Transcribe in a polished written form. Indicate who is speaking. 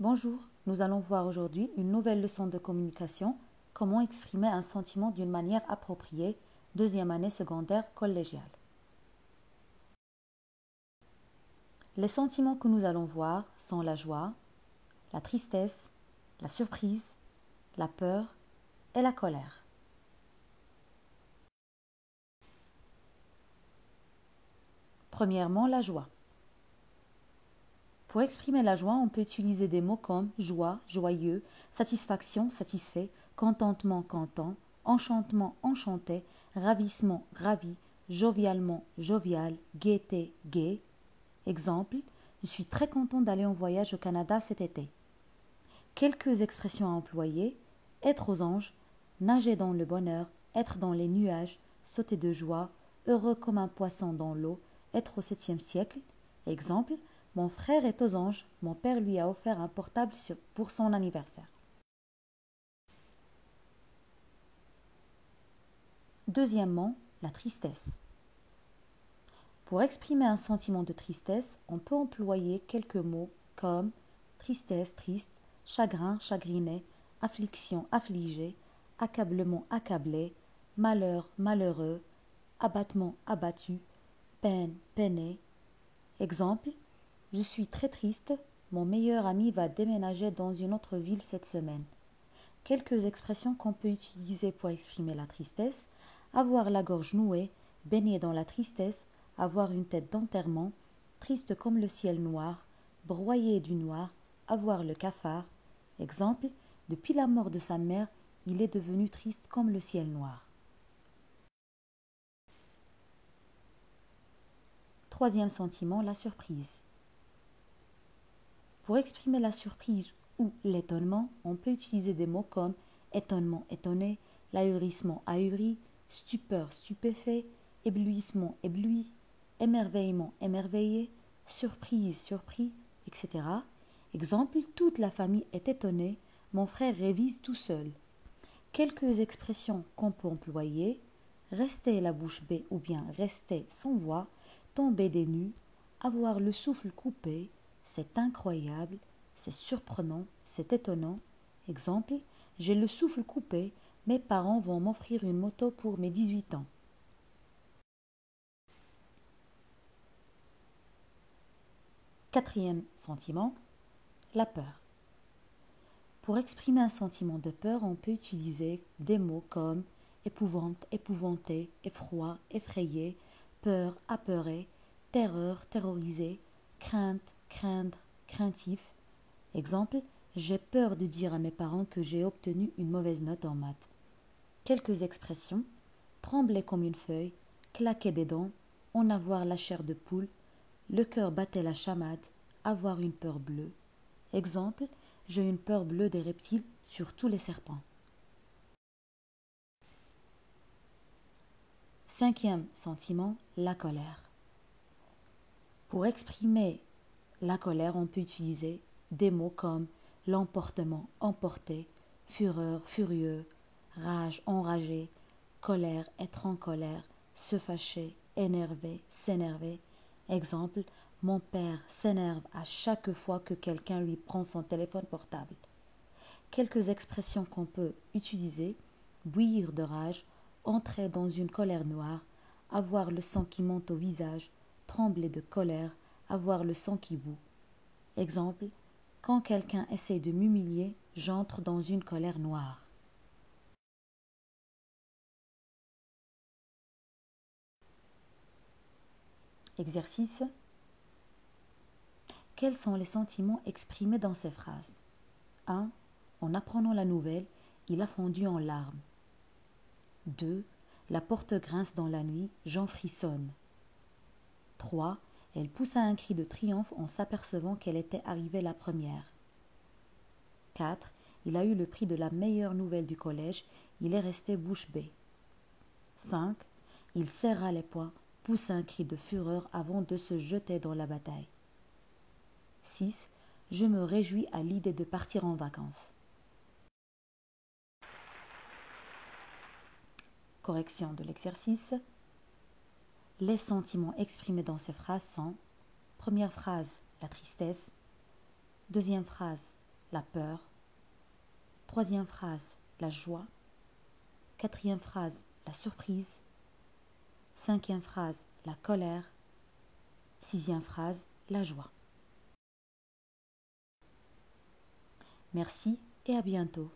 Speaker 1: Bonjour, nous allons voir aujourd'hui une nouvelle leçon de communication, comment exprimer un sentiment d'une manière appropriée, deuxième année secondaire collégiale. Les sentiments que nous allons voir sont la joie, la tristesse, la surprise, la peur et la colère. Premièrement, la joie. Pour exprimer la joie, on peut utiliser des mots comme joie, joyeux, satisfaction, satisfait, contentement, content, enchantement, enchanté, ravissement, ravi, jovialement, jovial, gaieté, gai. Exemple, je suis très content d'aller en voyage au Canada cet été. Quelques expressions à employer, être aux anges, nager dans le bonheur, être dans les nuages, sauter de joie, heureux comme un poisson dans l'eau, être au 7e siècle. Exemple, mon frère est aux anges, mon père lui a offert un portable pour son anniversaire. Deuxièmement, la tristesse. Pour exprimer un sentiment de tristesse, on peut employer quelques mots comme tristesse, triste, chagrin, chagriné, affliction, affligé, accablement, accablé, malheur, malheureux, abattement, abattu, peine, peiné. Exemple, je suis très triste, mon meilleur ami va déménager dans une autre ville cette semaine. Quelques expressions qu'on peut utiliser pour exprimer la tristesse: avoir la gorge nouée, baigner dans la tristesse, avoir une tête d'enterrement, triste comme le ciel noir, broyer du noir, avoir le cafard. Exemple, depuis la mort de sa mère, il est devenu triste comme le ciel noir. Troisième sentiment, la surprise. Pour exprimer la surprise ou l'étonnement, on peut utiliser des mots comme étonnement, étonné, l'ahurissement, ahuri, stupeur, stupéfait, éblouissement, ébloui, émerveillement, émerveillé, surprise, surpris, etc. Exemple, toute la famille est étonnée, mon frère révise tout seul. Quelques expressions qu'on peut employer: rester la bouche bée ou bien rester sans voix, tomber des nues, avoir le souffle coupé, c'est incroyable, c'est surprenant, c'est étonnant. Exemple, j'ai le souffle coupé, mes parents vont m'offrir une moto pour mes 18 ans. Quatrième sentiment, la peur. Pour exprimer un sentiment de peur, on peut utiliser des mots comme épouvante, épouvanté, effroi, effrayé, peur, apeuré, terreur, terrorisé, crainte, craindre, craintif. Exemple, j'ai peur de dire à mes parents que j'ai obtenu une mauvaise note en maths. Quelques expressions: trembler comme une feuille, claquer des dents, en avoir la chair de poule, le cœur battait la chamade, avoir une peur bleue. Exemple, j'ai une peur bleue des reptiles, surtout les serpents. Cinquième sentiment, la colère. Pour exprimer la colère, on peut utiliser des mots comme l'emportement, emporté, fureur, furieux, rage, enragé, colère, être en colère, se fâcher, énerver, s'énerver. Exemple, mon père s'énerve à chaque fois que quelqu'un lui prend son téléphone portable. Quelques expressions qu'on peut utiliser: bouillir de rage, entrer dans une colère noire, avoir le sang qui monte au visage, trembler de colère, avoir le sang qui bout. Exemple, quand quelqu'un essaie de m'humilier, j'entre dans une colère noire. Exercice. Quels sont les sentiments exprimés dans ces phrases? 1. En apprenant la nouvelle, il a fondu en larmes. 2. La porte grince dans la nuit, j'en frissonne. 3. Elle poussa un cri de triomphe en s'apercevant qu'elle était arrivée la première. 4. Il a eu le prix de la meilleure nouvelle du collège, il est resté bouche bée. 5. Il serra les poings, poussa un cri de fureur avant de se jeter dans la bataille. 6. Je me réjouis à l'idée de partir en vacances. Correction de l'exercice. Les sentiments exprimés dans ces phrases sont: première phrase, la tristesse. Deuxième phrase, la peur. Troisième phrase, la joie. Quatrième phrase, la surprise. Cinquième phrase, la colère. Sixième phrase, la joie. Merci et à bientôt.